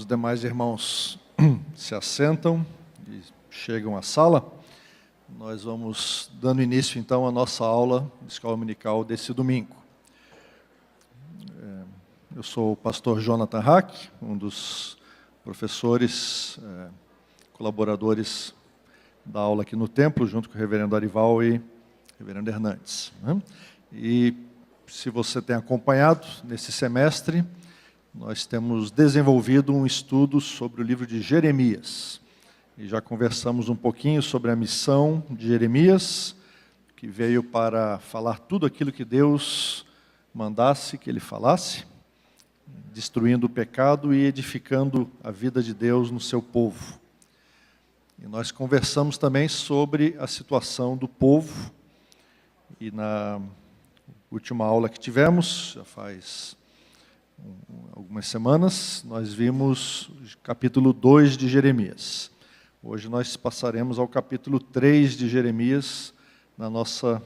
demais irmãos se assentam e chegam à sala, nós vamos dando início então à nossa aula de escola dominical desse domingo. Eu sou o pastor Jonathan Hack, um dos professores, colaboradores da aula aqui no templo, junto com o reverendo Arival e o reverendo Hernandes. E se você tem acompanhado nesse semestre, nós temos desenvolvido um estudo sobre o livro de Jeremias. E já conversamos um pouquinho sobre a missão de Jeremias, que veio para falar tudo aquilo que Deus mandasse que ele falasse, destruindo o pecado e edificando a vida de Deus no seu povo. E nós conversamos também sobre a situação do povo, e na última aula que tivemos, já faz algumas semanas, nós vimos o capítulo 2 de Jeremias. Hoje nós passaremos ao capítulo 3 de Jeremias, nosso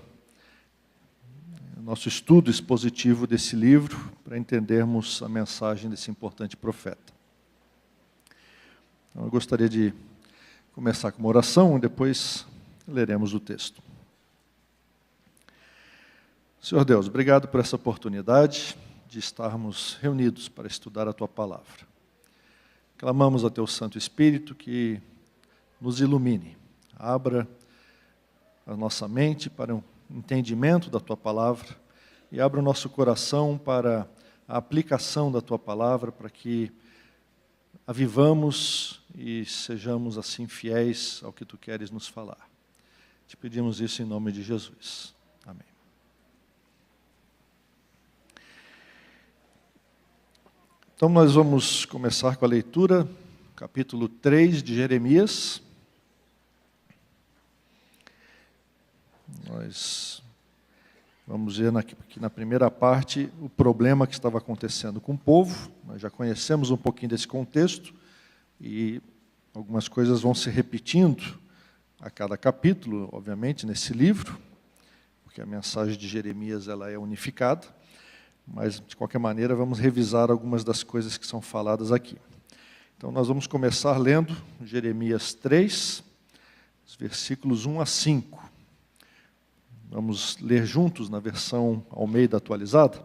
estudo expositivo desse livro, para entendermos a mensagem desse importante profeta. Então, eu gostaria de começar com uma oração e depois leremos o texto. Senhor Deus, obrigado por essa oportunidade de estarmos reunidos para estudar a Tua Palavra. Clamamos a Teu Santo Espírito que nos ilumine, abra a nossa mente para um entendimento da Tua Palavra e abra o nosso coração para a aplicação da Tua Palavra, para que a vivamos e sejamos assim fiéis ao que Tu queres nos falar. Te pedimos isso em nome de Jesus. Amém. Então nós vamos começar com a leitura, capítulo 3 de Jeremias. Nós vamos ver aqui na primeira parte o problema que estava acontecendo com o povo. Nós já conhecemos um pouquinho desse contexto e algumas coisas vão se repetindo a cada capítulo, obviamente, nesse livro, porque a mensagem de Jeremias ela é unificada. Mas, de qualquer maneira, vamos revisar algumas das coisas que são faladas aqui. Então, nós vamos começar lendo Jeremias 3, os versículos 1 a 5. Vamos ler juntos na versão Almeida atualizada.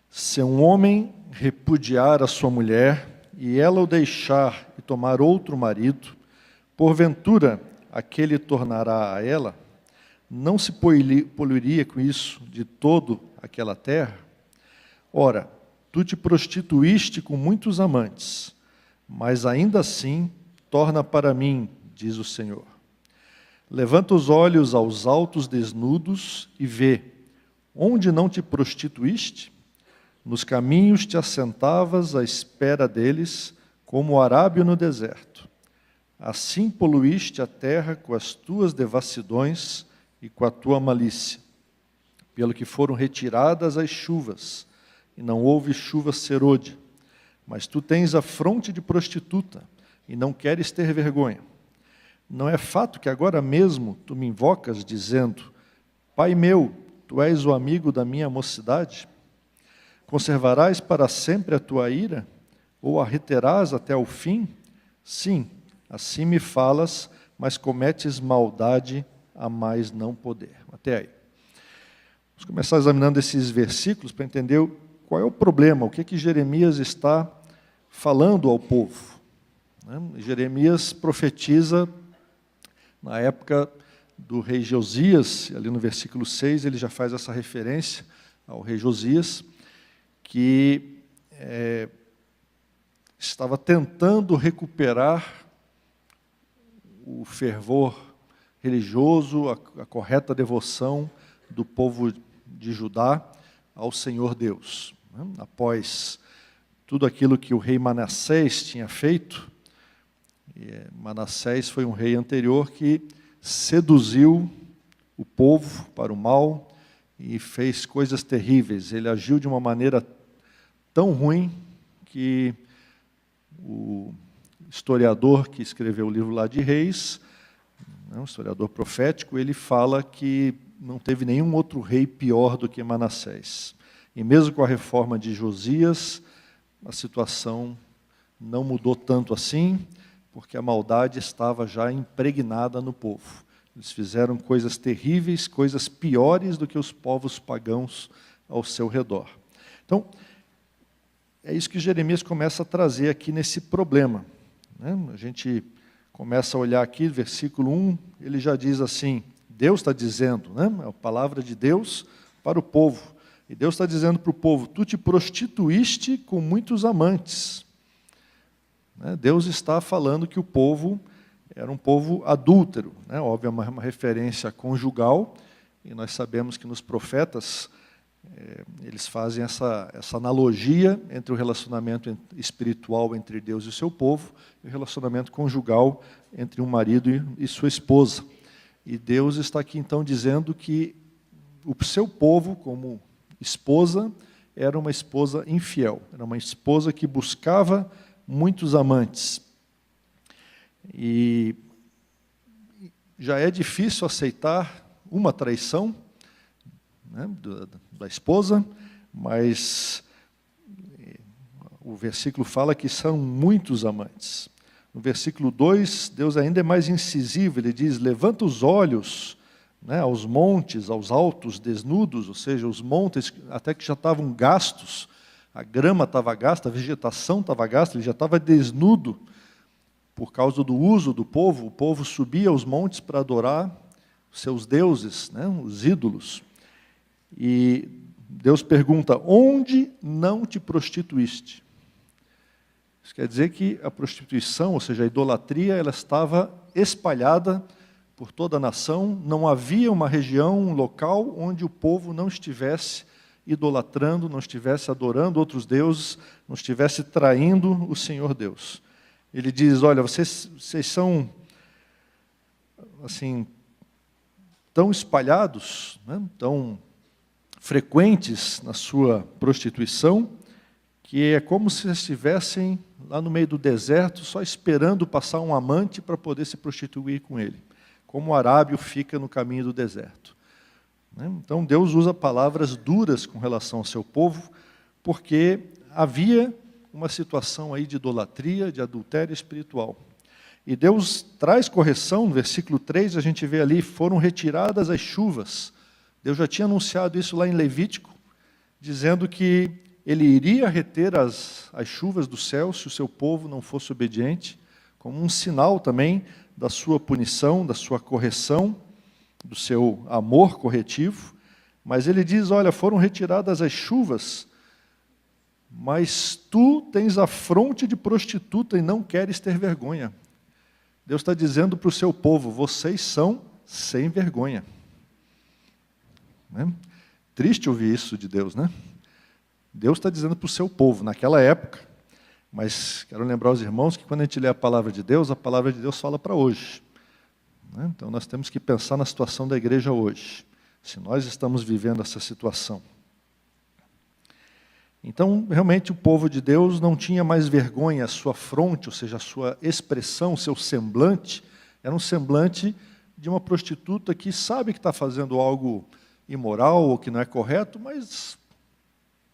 Se um homem repudiar a sua mulher, e ela o deixar e tomar outro marido, porventura aquele tornará a ela? Não se poluiria com isso de todo aquela terra? Ora, tu te prostituíste com muitos amantes, mas ainda assim torna para mim, diz o Senhor. Levanta os olhos aos altos desnudos e vê, onde não te prostituíste? Nos caminhos te assentavas à espera deles, como o arábio no deserto. Assim poluíste a terra com as tuas devassidões e com a tua malícia, pelo que foram retiradas as chuvas, e não houve chuva serôdia. Mas tu tens a fronte de prostituta, e não queres ter vergonha. Não é fato que agora mesmo tu me invocas, dizendo, Pai meu, tu és o amigo da minha mocidade? Conservarás para sempre a tua ira? Ou a reterás até o fim? Sim, assim me falas, mas cometes maldade a mais não poder. Até aí. Vamos começar examinando esses versículos para entender qual é o problema, o que Jeremias está falando ao povo. Jeremias profetiza na época do rei Josias, ali no versículo 6, ele já faz essa referência ao rei Josias, que estava tentando recuperar o fervor religioso, a correta devoção do povo de Judá ao Senhor Deus. Após tudo aquilo que o rei Manassés tinha feito, Manassés foi um rei anterior que seduziu o povo para o mal e fez coisas terríveis. Ele agiu de uma maneira tão ruim que o historiador que escreveu o livro lá de Reis, um historiador profético, ele fala que não teve nenhum outro rei pior do que Manassés. E mesmo com a reforma de Josias, a situação não mudou tanto assim, porque a maldade estava já impregnada no povo. Eles fizeram coisas terríveis, coisas piores do que os povos pagãos ao seu redor. Então, é isso que Jeremias começa a trazer aqui nesse problema, né? A gente começa a olhar aqui, versículo 1, ele já diz assim, Deus está dizendo, né? É a palavra de Deus para o povo. E Deus está dizendo para o povo, tu te prostituíste com muitos amantes. Né? Deus está falando que o povo era um povo adúltero, né? Óbvio, é uma referência conjugal, e nós sabemos que nos profetas, eles fazem essa analogia entre o relacionamento espiritual entre Deus e o seu povo, e o relacionamento conjugal entre um marido e sua esposa. E Deus está aqui então dizendo que o seu povo, como esposa, era uma esposa infiel, era uma esposa que buscava muitos amantes. E já é difícil aceitar uma traição, né, da esposa, mas o versículo fala que são muitos amantes. No versículo 2, Deus ainda é mais incisivo, ele diz, levanta os olhos, né, aos montes, aos altos desnudos, ou seja, os montes até que já estavam gastos, a grama estava gasta, a vegetação estava gasta, ele já estava desnudo por causa do uso do povo. O povo subia aos montes para adorar seus deuses, né, os ídolos. E Deus pergunta, onde não te prostituíste? Isso quer dizer que a prostituição, ou seja, a idolatria, ela estava espalhada por toda a nação, não havia uma região, um local onde o povo não estivesse idolatrando, não estivesse adorando outros deuses, não estivesse traindo o Senhor Deus. Ele diz, olha, vocês são assim, tão espalhados, né, tão frequentes na sua prostituição, que é como se estivessem lá no meio do deserto, só esperando passar um amante para poder se prostituir com ele, como o arábio fica no caminho do deserto. Então Deus usa palavras duras com relação ao seu povo, porque havia uma situação aí de idolatria, de adultério espiritual. E Deus traz correção, no versículo 3, a gente vê ali, foram retiradas as chuvas. Deus já tinha anunciado isso lá em Levítico, dizendo que ele iria reter as chuvas do céu se o seu povo não fosse obediente, como um sinal também da sua punição, da sua correção, do seu amor corretivo. Mas ele diz, olha, foram retiradas as chuvas, mas tu tens a fronte de prostituta e não queres ter vergonha. Deus está dizendo para o seu povo, vocês são sem vergonha. Né? Triste ouvir isso de Deus, né? Deus está dizendo para o seu povo, naquela época, mas quero lembrar aos irmãos que quando a gente lê a palavra de Deus fala para hoje. Né? Então nós temos que pensar na situação da igreja hoje, se nós estamos vivendo essa situação. Então, realmente, o povo de Deus não tinha mais vergonha, a sua fronte, ou seja, a sua expressão, o seu semblante, era um semblante de uma prostituta que sabe que está fazendo algo imoral ou que não é correto, mas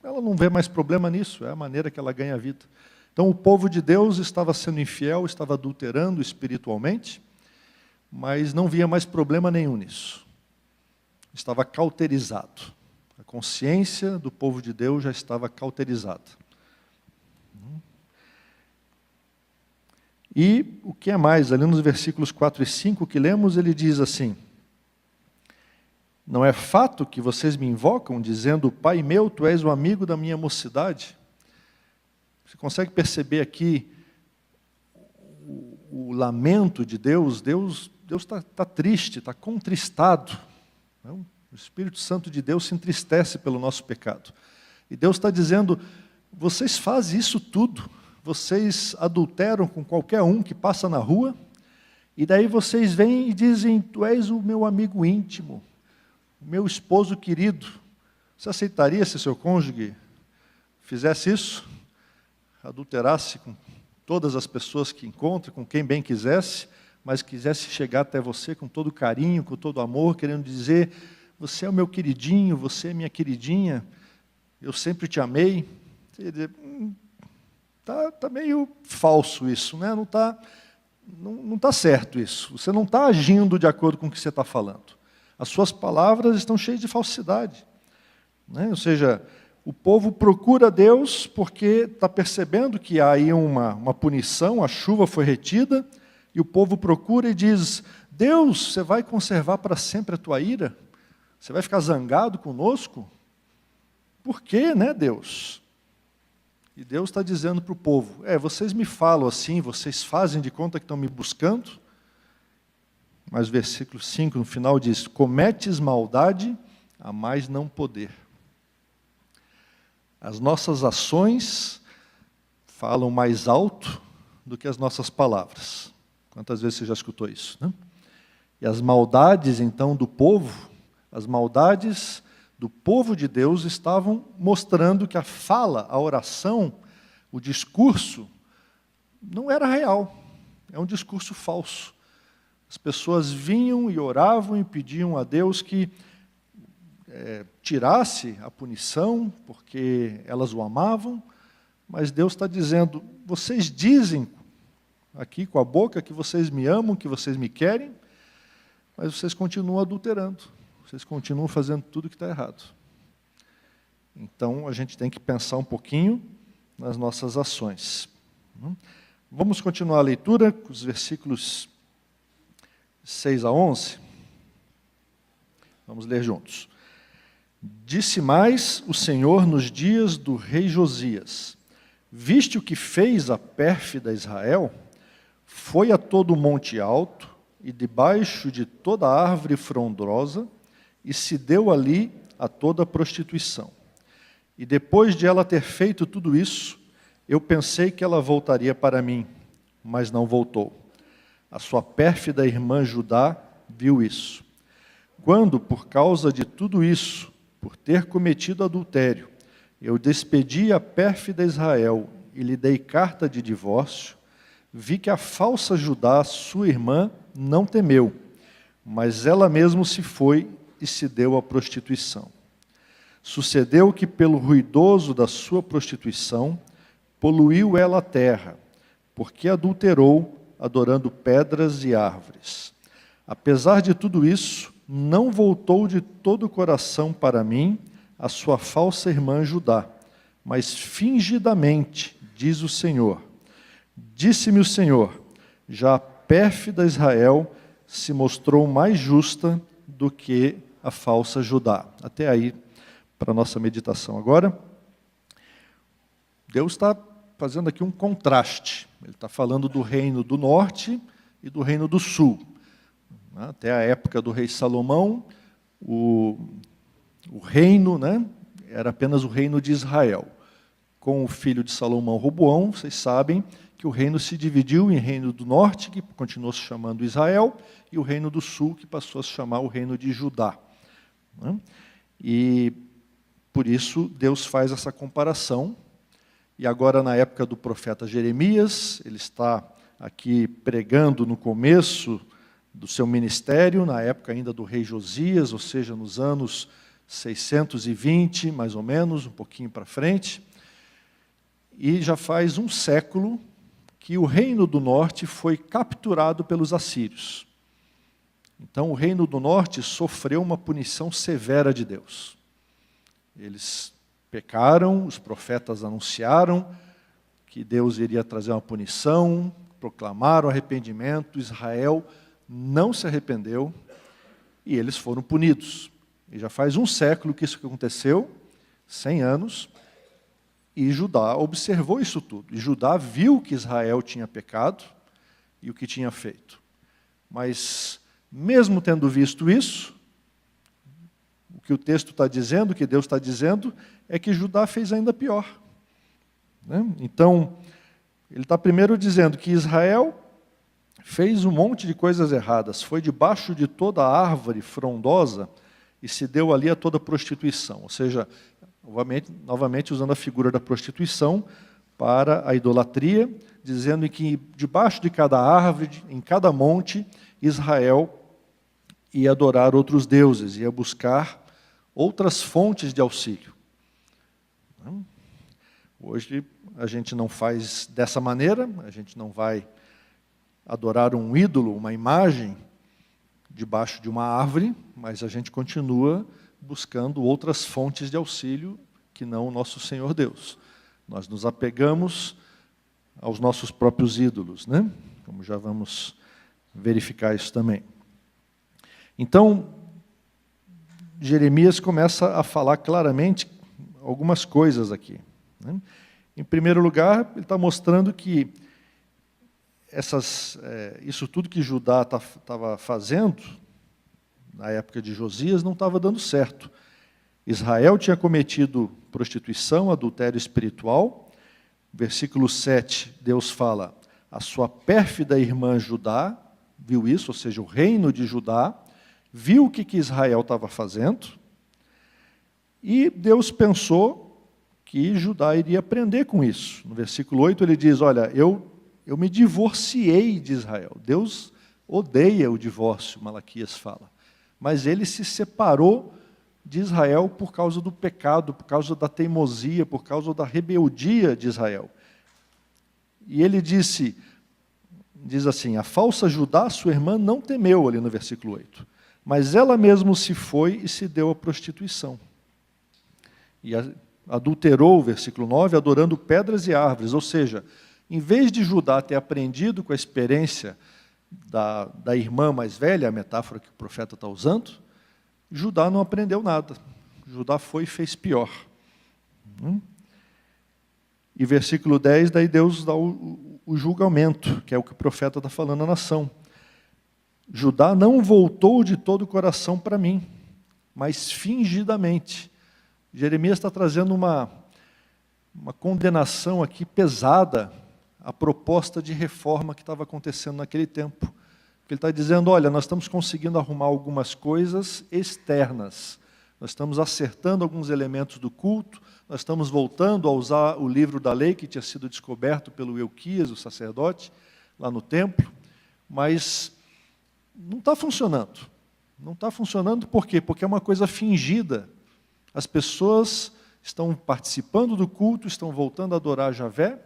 ela não vê mais problema nisso, é a maneira que ela ganha a vida. Então, o povo de Deus estava sendo infiel, estava adulterando espiritualmente, mas não via mais problema nenhum nisso. Estava cauterizado. A consciência do povo de Deus já estava cauterizada. E o que é mais? Ali nos versículos 4 e 5 que lemos, ele diz assim, não é fato que vocês me invocam, dizendo, Pai meu, tu és o amigo da minha mocidade? Você consegue perceber aqui o lamento de Deus? Deus está triste, está contristado. Não? O Espírito Santo de Deus se entristece pelo nosso pecado. E Deus está dizendo, vocês fazem isso tudo, vocês adulteram com qualquer um que passa na rua, e daí vocês vêm e dizem, tu és o meu amigo íntimo, o meu esposo querido. Você aceitaria se seu cônjuge fizesse isso? Adulterasse com todas as pessoas que encontra, com quem bem quisesse, mas quisesse chegar até você com todo carinho, com todo amor, querendo dizer, você é o meu queridinho, você é minha queridinha, eu sempre te amei. Você ia dizer, Tá meio falso isso, né? Não tá certo isso. Você não está agindo de acordo com o que você está falando. As suas palavras estão cheias de falsidade, né? Ou seja, o povo procura Deus porque está percebendo que há aí uma punição, a chuva foi retida, e o povo procura e diz: Deus, você vai conservar para sempre a tua ira? Você vai ficar zangado conosco? Por quê, né, Deus? E Deus está dizendo para o povo: vocês me falam assim, vocês fazem de conta que estão me buscando, mas o versículo 5 no final diz: cometes maldade a mais não poder. As nossas ações falam mais alto do que as nossas palavras. Quantas vezes você já escutou isso, né? E as maldades, então, do povo, as maldades do povo de Deus estavam mostrando que a fala, a oração, o discurso, não era real. É um discurso falso. As pessoas vinham e oravam e pediam a Deus que tirasse a punição, porque elas o amavam, mas Deus está dizendo: vocês dizem aqui com a boca que vocês me amam, que vocês me querem, mas vocês continuam adulterando, vocês continuam fazendo tudo que está errado. Então, a gente tem que pensar um pouquinho nas nossas ações. Vamos continuar a leitura com os versículos 6 a 11. Vamos ler juntos. Disse mais o Senhor nos dias do rei Josias: viste o que fez a pérfida Israel? Foi a todo monte alto e debaixo de toda árvore frondosa, e se deu ali a toda prostituição. E depois de ela ter feito tudo isso, eu pensei que ela voltaria para mim, mas não voltou. A sua pérfida irmã Judá viu isso. Quando, por causa de tudo isso, por ter cometido adultério, eu despedi a pérfida Israel e lhe dei carta de divórcio, vi que a falsa Judá, sua irmã, não temeu, mas ela mesma se foi e se deu à prostituição. Sucedeu que, pelo ruidoso da sua prostituição, poluiu ela a terra, porque adulterou, adorando pedras e árvores. Apesar de tudo isso, não voltou de todo o coração para mim a sua falsa irmã Judá, mas fingidamente, diz o Senhor. Disse-me o Senhor: já a pérfida Israel se mostrou mais justa do que a falsa Judá. Até aí, para a nossa meditação agora. Deus está fazendo aqui um contraste. Ele está falando do reino do norte e do reino do sul. Até a época do rei Salomão, o reino, né, era apenas o reino de Israel. Com o filho de Salomão, Roboão, vocês sabem que o reino se dividiu em reino do norte, que continuou se chamando Israel, e o reino do sul, que passou a se chamar o reino de Judá. E por isso Deus faz essa comparação. E agora, na época do profeta Jeremias, ele está aqui pregando no começo do seu ministério, na época ainda do rei Josias, ou seja, nos anos 620, mais ou menos, um pouquinho para frente. E já faz um século que o reino do norte foi capturado pelos assírios. Então, o reino do norte sofreu uma punição severa de Deus. Eles pecaram, os profetas anunciaram que Deus iria trazer uma punição, proclamaram arrependimento, Israel não se arrependeu e eles foram punidos. E já faz um século que isso aconteceu, 100 anos, e Judá observou isso tudo. E Judá viu que Israel tinha pecado e o que tinha feito. Mas, mesmo tendo visto isso, o que o texto está dizendo, o que Deus está dizendo, é que Judá fez ainda pior. Então, ele está primeiro dizendo que Israel fez um monte de coisas erradas, foi debaixo de toda a árvore frondosa e se deu ali a toda prostituição. Ou seja, novamente usando a figura da prostituição para a idolatria, dizendo que debaixo de cada árvore, em cada monte, Israel ia adorar outros deuses, ia buscar outras fontes de auxílio. Hoje a gente não faz dessa maneira, a gente não vai adorar um ídolo, uma imagem, debaixo de uma árvore, mas a gente continua buscando outras fontes de auxílio que não o nosso Senhor Deus. Nós nos apegamos aos nossos próprios ídolos, né? Como já vamos verificar isso também. Então, Jeremias começa a falar claramente algumas coisas aqui, né? Em primeiro lugar, ele está mostrando que isso tudo que Judá estava fazendo, na época de Josias, não estava dando certo. Israel tinha cometido prostituição, adultério espiritual. Versículo 7, Deus fala, a sua pérfida irmã Judá viu isso, ou seja, o reino de Judá, viu o que Israel estava fazendo, e Deus pensou que Judá iria aprender com isso. No versículo 8 ele diz, olha, eu me divorciei de Israel. Deus odeia o divórcio, Malaquias fala. Mas ele se separou de Israel por causa do pecado, por causa da teimosia, por causa da rebeldia de Israel. E ele diz assim, a falsa Judá, sua irmã, não temeu, ali no versículo 8. Mas ela mesma se foi e se deu à prostituição. E adulterou, versículo 9, adorando pedras e árvores. Ou seja, em vez de Judá ter aprendido com a experiência da irmã mais velha, a metáfora que o profeta está usando, Judá não aprendeu nada. Judá foi e fez pior. E versículo 10, daí Deus dá o julgamento, que é o que o profeta está falando à nação. Judá não voltou de todo o coração para mim, mas fingidamente. Jeremias está trazendo uma condenação aqui pesada à proposta de reforma que estava acontecendo naquele tempo. Ele está dizendo, olha, nós estamos conseguindo arrumar algumas coisas externas. Nós estamos acertando alguns elementos do culto, nós estamos voltando a usar o livro da lei que tinha sido descoberto pelo Euquias, o sacerdote, lá no templo, mas não está funcionando. Não está funcionando por quê? Porque é uma coisa fingida. As pessoas estão participando do culto, estão voltando a adorar Javé,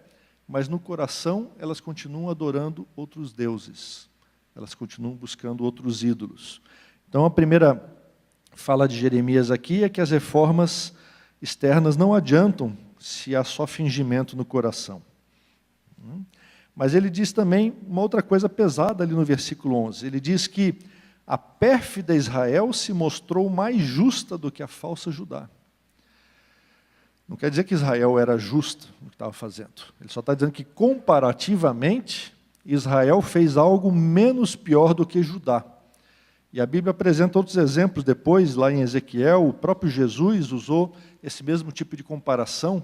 mas no coração elas continuam adorando outros deuses. Elas continuam buscando outros ídolos. Então a primeira fala de Jeremias aqui é que as reformas externas não adiantam se há só fingimento no coração. Mas ele diz também uma outra coisa pesada ali no versículo 11. Ele diz que a pérfida Israel se mostrou mais justa do que a falsa Judá. Não quer dizer que Israel era justa no que estava fazendo. Ele só está dizendo que, comparativamente, Israel fez algo menos pior do que Judá. E a Bíblia apresenta outros exemplos depois, lá em Ezequiel, o próprio Jesus usou esse mesmo tipo de comparação,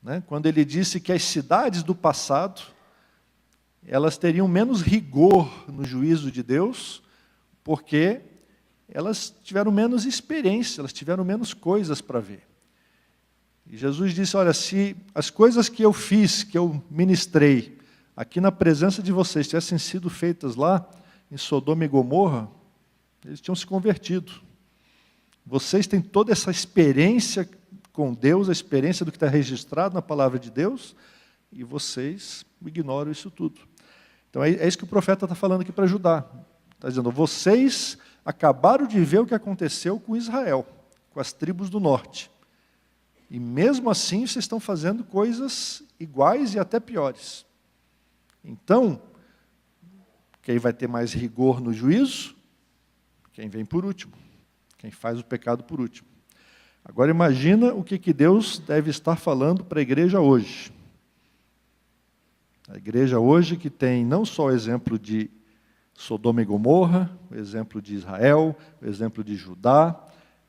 né, quando ele disse que as cidades do passado, elas teriam menos rigor no juízo de Deus, porque elas tiveram menos experiência, elas tiveram menos coisas para ver. E Jesus disse, olha, se as coisas que eu fiz, que eu ministrei, aqui na presença de vocês, tivessem sido feitas lá em Sodoma e Gomorra, eles tinham se convertido. Vocês têm toda essa experiência com Deus, a experiência do que está registrado na palavra de Deus, e vocês ignoram isso tudo. Então é isso que o profeta está falando aqui para Judá. Está dizendo, vocês acabaram de ver o que aconteceu com Israel, com as tribos do norte. E mesmo assim vocês estão fazendo coisas iguais e até piores. Então, quem vai ter mais rigor no juízo? Quem vem por último. Quem faz o pecado por último. Agora imagina o que Deus deve estar falando para a igreja hoje. A igreja hoje que tem não só o exemplo de Sodoma e Gomorra, o exemplo de Israel, o exemplo de Judá,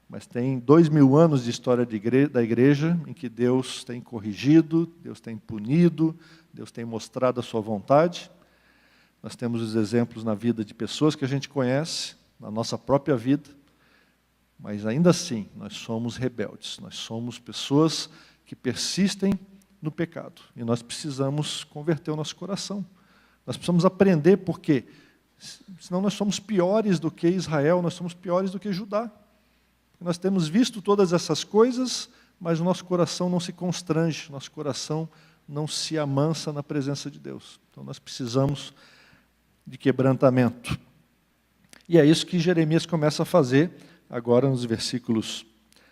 mas tem 2000 anos de história da igreja em que Deus tem corrigido, Deus tem punido, Deus tem mostrado a sua vontade. Nós temos os exemplos na vida de pessoas que a gente conhece, na nossa própria vida, mas ainda assim nós somos rebeldes, nós somos pessoas que persistem no pecado e nós precisamos converter o nosso coração. Nós precisamos aprender, porque senão nós somos piores do que Israel, nós somos piores do que Judá. Nós temos visto todas essas coisas, mas o nosso coração não se constrange, nosso coração não se amansa na presença de Deus. Então nós precisamos de quebrantamento. E é isso que Jeremias começa a fazer agora nos versículos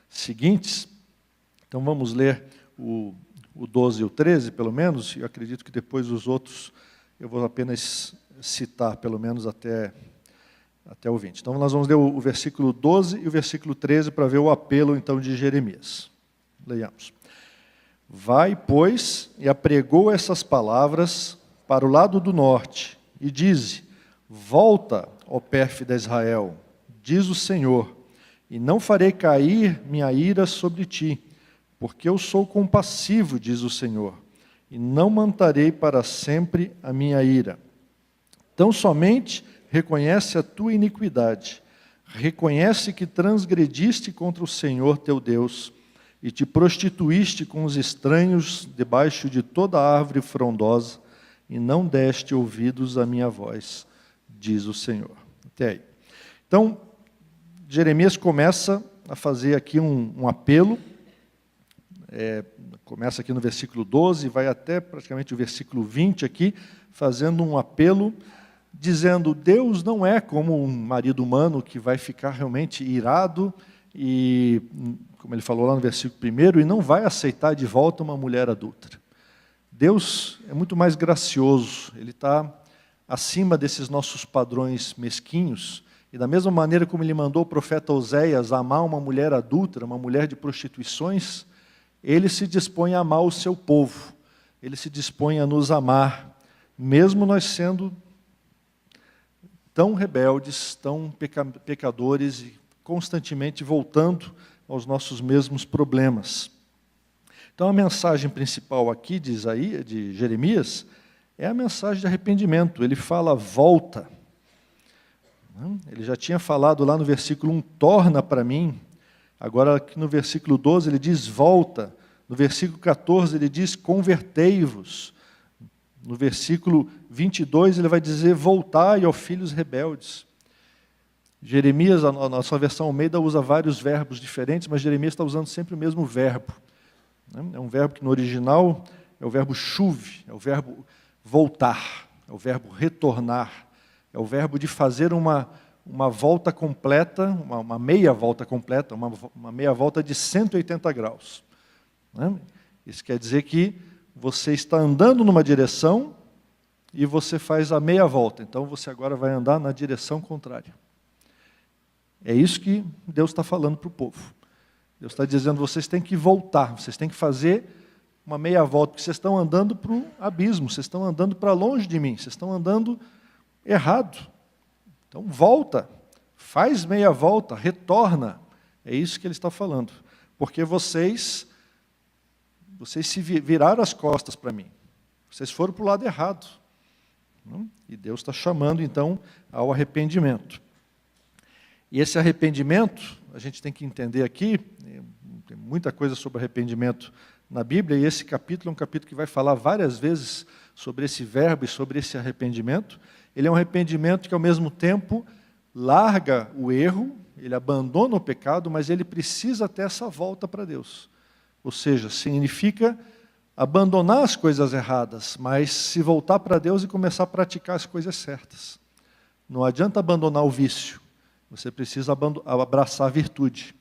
seguintes. Então vamos ler o 12 e o 13, pelo menos, e eu acredito que depois os outros eu vou apenas citar, pelo menos até o 20. Então nós vamos ler o versículo 12 e o versículo 13 para ver o apelo então de Jeremias. Leiamos. Vai, pois, e apregou essas palavras para o lado do norte, e dize: volta, ó pérfida Israel, diz o Senhor, e não farei cair minha ira sobre ti, porque eu sou compassivo, diz o Senhor, e não manterei para sempre a minha ira. Tão somente reconhece a tua iniquidade, reconhece que transgrediste contra o Senhor teu Deus, e te prostituíste com os estranhos debaixo de toda árvore frondosa, e não deste ouvidos à minha voz, diz o Senhor. Até aí. Então, Jeremias começa a fazer aqui um apelo, começa aqui no versículo 12, vai até praticamente o versículo 20 aqui, fazendo um apelo, dizendo: Deus não é como um marido humano que vai ficar realmente irado e, como ele falou lá no versículo 1, e não vai aceitar de volta uma mulher adúltera. Deus é muito mais gracioso, Ele está acima desses nossos padrões mesquinhos, e da mesma maneira como Ele mandou o profeta Oséias amar uma mulher adúltera, uma mulher de prostituições, Ele se dispõe a amar o seu povo, Ele se dispõe a nos amar, mesmo nós sendo tão rebeldes, tão pecadores e constantemente voltando aos nossos mesmos problemas. Então a mensagem principal aqui de Jeremias é a mensagem de arrependimento. Ele fala: volta. Ele já tinha falado lá no versículo 1, torna para mim. Agora aqui no versículo 12 ele diz: volta. No versículo 14 ele diz: convertei-vos. No versículo 22 ele vai dizer: voltai, ó filhos rebeldes. Jeremias, a nossa versão Almeida, usa vários verbos diferentes, mas Jeremias está usando sempre o mesmo verbo. É um verbo que no original é o verbo chuve, é o verbo voltar, é o verbo retornar, é o verbo de fazer uma volta completa, uma meia volta completa, uma meia volta de 180 graus. Isso quer dizer que você está andando numa direção e você faz a meia volta, então você agora vai andar na direção contrária. É isso que Deus está falando para o povo. Deus está dizendo: vocês têm que voltar, vocês têm que fazer uma meia volta, porque vocês estão andando para o abismo, vocês estão andando para longe de mim, vocês estão andando errado. Então volta, faz meia volta, retorna. É isso que ele está falando. Porque vocês se viraram as costas para mim. Vocês foram para o lado errado. E Deus está chamando então ao arrependimento. E esse arrependimento, a gente tem que entender aqui, tem muita coisa sobre arrependimento na Bíblia, e esse capítulo é um capítulo que vai falar várias vezes sobre esse verbo e sobre esse arrependimento. Ele é um arrependimento que, ao mesmo tempo, larga o erro, ele abandona o pecado, mas ele precisa ter essa volta para Deus. Ou seja, significa abandonar as coisas erradas, mas se voltar para Deus e começar a praticar as coisas certas. Não adianta abandonar o vício. Você precisa abraçar a virtude.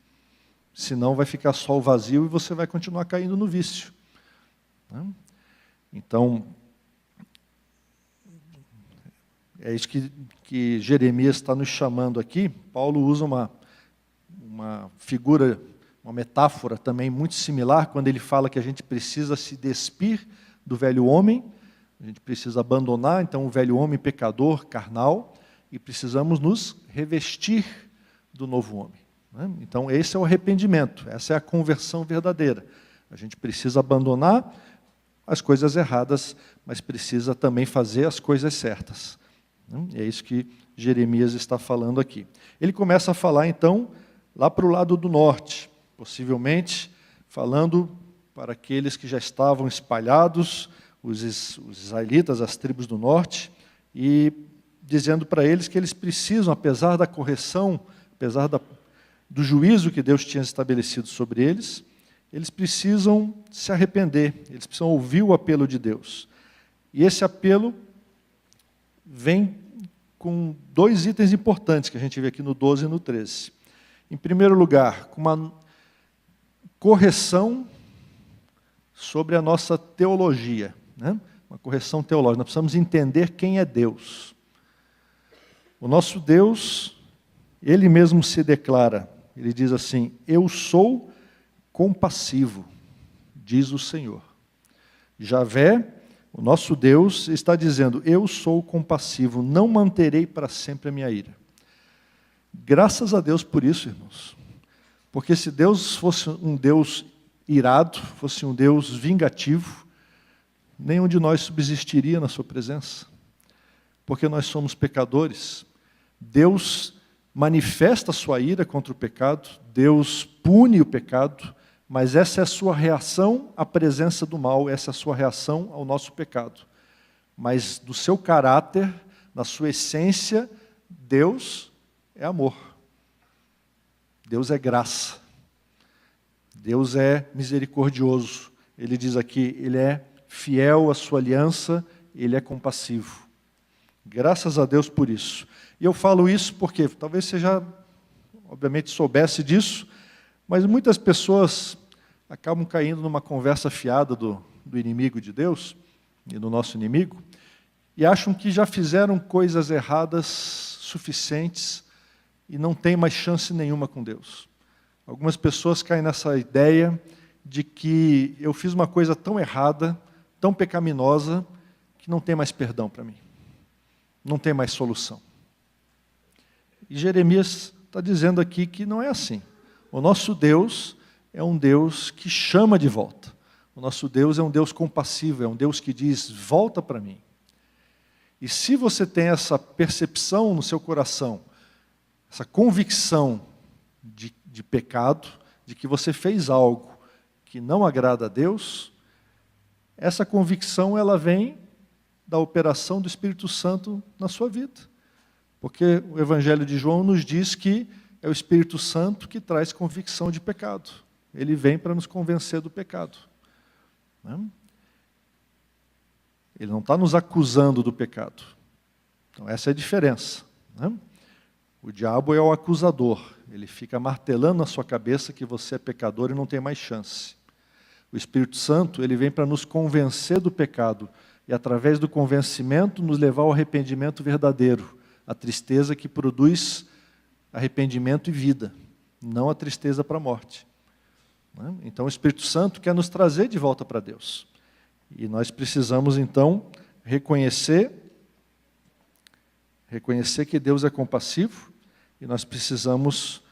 Senão vai ficar só o vazio e você vai continuar caindo no vício. Então, é isso que Jeremias está nos chamando aqui. Paulo usa uma figura, uma metáfora também muito similar, quando ele fala que a gente precisa se despir do velho homem, a gente precisa abandonar, então, o velho homem pecador, carnal, e precisamos nos revestir do novo homem. Então, esse é o arrependimento, essa é a conversão verdadeira. A gente precisa abandonar as coisas erradas, mas precisa também fazer as coisas certas. É isso que Jeremias está falando aqui. Ele começa a falar, então, lá para o lado do norte, possivelmente falando para aqueles que já estavam espalhados, os israelitas, as tribos do norte, e dizendo para eles que eles precisam, apesar da correção, apesar do juízo que Deus tinha estabelecido sobre eles eles precisam se arrepender, eles precisam ouvir o apelo de Deus. E esse apelo vem com 2 itens importantes que a gente vê aqui no 12 e no 13. Em primeiro lugar, com uma correção sobre a nossa teologia, né? Uma correção teológica. Nós precisamos entender quem é Deus. O nosso Deus, Ele mesmo se declara, Ele diz assim: eu sou compassivo, diz o Senhor. Javé, o nosso Deus, está dizendo: eu sou compassivo, não manterei para sempre a minha ira. Graças a Deus por isso, irmãos. Porque se Deus fosse um Deus irado, fosse um Deus vingativo, nenhum de nós subsistiria na sua presença. Porque nós somos pecadores. Deus manifesta a sua ira contra o pecado, Deus pune o pecado, mas essa é a sua reação à presença do mal, essa é a sua reação ao nosso pecado. Mas do seu caráter, na sua essência, Deus é amor. Deus é graça. Deus é misericordioso. Ele diz aqui, Ele é fiel à sua aliança, Ele é compassivo. Graças a Deus por isso. E eu falo isso porque talvez você já, obviamente, soubesse disso, mas muitas pessoas acabam caindo numa conversa fiada do inimigo de Deus, e do nosso inimigo, e acham que já fizeram coisas erradas suficientes e não tem mais chance nenhuma com Deus. Algumas pessoas caem nessa ideia de que eu fiz uma coisa tão errada, tão pecaminosa, que não tem mais perdão para mim. Não tem mais solução. E Jeremias está dizendo aqui que não é assim. O nosso Deus é um Deus que chama de volta. O nosso Deus é um Deus compassivo, é um Deus que diz: volta para mim. E se você tem essa percepção no seu coração, essa convicção de pecado, de que você fez algo que não agrada a Deus, essa convicção ela vem da operação do Espírito Santo na sua vida. Porque o Evangelho de João nos diz que é o Espírito Santo que traz convicção de pecado. Ele vem para nos convencer do pecado. Ele não está nos acusando do pecado. Então essa é a diferença. O diabo é o acusador. Ele fica martelando na sua cabeça que você é pecador e não tem mais chance. O Espírito Santo, ele vem para nos convencer do pecado e, através do convencimento, nos levar ao arrependimento verdadeiro, a tristeza que produz arrependimento e vida, não a tristeza para a morte. Então, o Espírito Santo quer nos trazer de volta para Deus. E nós precisamos, então, reconhecer que Deus é compassivo e nós precisamos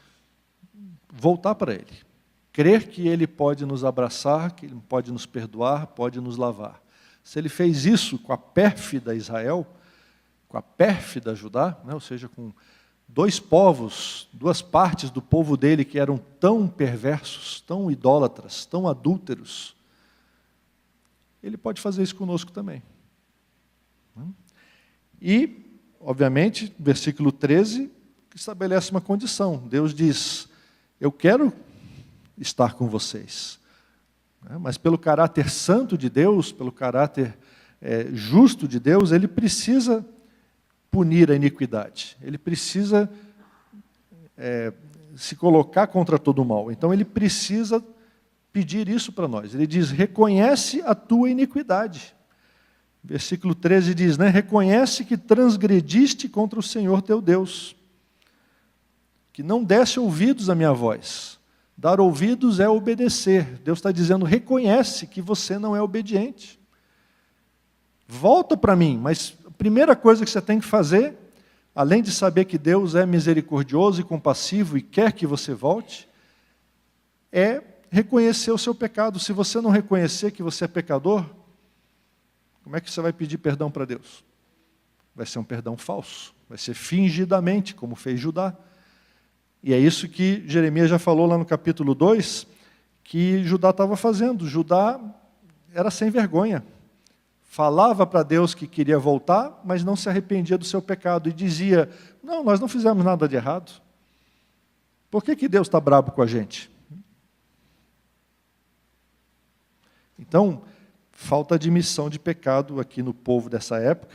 voltar para Ele. Crer que Ele pode nos abraçar, que Ele pode nos perdoar, pode nos lavar. Se Ele fez isso com a pérfida Israel, com a pérfida Judá, ou seja, com 2 povos, 2 partes do povo dele que eram tão perversos, tão idólatras, tão adúlteros, Ele pode fazer isso conosco também. E, obviamente, versículo 13, estabelece uma condição. Deus diz: eu quero estar com vocês. Mas pelo caráter santo de Deus, pelo caráter justo de Deus, Ele precisa punir a iniquidade. Ele precisa se colocar contra todo o mal. Então Ele precisa pedir isso para nós. Ele diz: reconhece a tua iniquidade. Versículo 13 diz, reconhece que transgrediste contra o Senhor teu Deus, que não desse ouvidos à minha voz. Dar ouvidos é obedecer. Deus está dizendo: reconhece que você não é obediente. Volta para mim, mas a primeira coisa que você tem que fazer, além de saber que Deus é misericordioso e compassivo e quer que você volte, é reconhecer o seu pecado. Se você não reconhecer que você é pecador, como é que você vai pedir perdão para Deus? Vai ser um perdão falso, vai ser fingidamente, como fez Judá. E é isso que Jeremias já falou lá no capítulo 2, que Judá estava fazendo. Judá era sem vergonha. Falava para Deus que queria voltar, mas não se arrependia do seu pecado. E dizia: não, nós não fizemos nada de errado. Por que Deus está bravo com a gente? Então, falta admissão de pecado aqui no povo dessa época,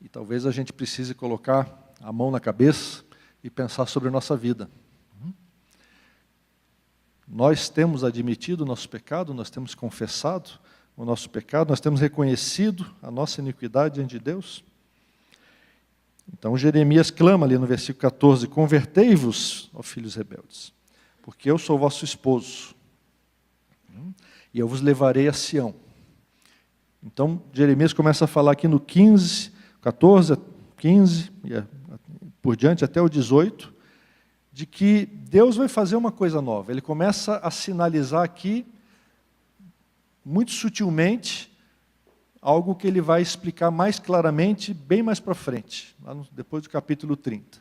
e talvez a gente precise colocar a mão na cabeça e pensar sobre a nossa vida. Nós temos admitido o nosso pecado, nós temos confessado o nosso pecado, nós temos reconhecido a nossa iniquidade diante de Deus. Então Jeremias clama ali no versículo 14, convertei-vos, ó filhos rebeldes, porque eu sou vosso esposo, e eu vos levarei a Sião. Então Jeremias começa a falar aqui no 15, 14, 15, e por diante até o 18, de que Deus vai fazer uma coisa nova. Ele começa a sinalizar aqui, muito sutilmente, algo que ele vai explicar mais claramente, bem mais para frente, depois do capítulo 30.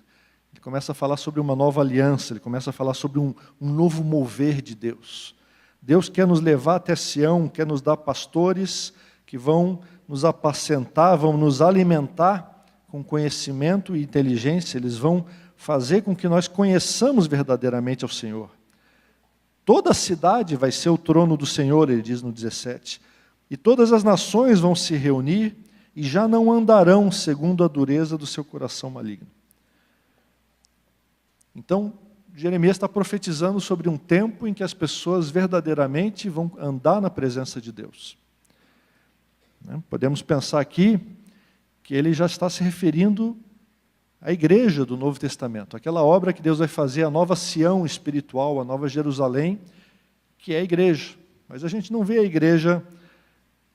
Ele começa a falar sobre uma nova aliança, ele começa a falar sobre um novo mover de Deus. Deus quer nos levar até Sião, quer nos dar pastores que vão nos apacentar, vão nos alimentar com conhecimento e inteligência, eles vão fazer com que nós conheçamos verdadeiramente ao Senhor. Toda a cidade vai ser o trono do Senhor, ele diz no 17. E todas as nações vão se reunir e já não andarão segundo a dureza do seu coração maligno. Então, Jeremias está profetizando sobre um tempo em que as pessoas verdadeiramente vão andar na presença de Deus. Podemos pensar aqui que ele já está se referindo à igreja do Novo Testamento, aquela obra que Deus vai fazer, a nova Sião espiritual, a nova Jerusalém, que é a igreja. Mas a gente não vê a igreja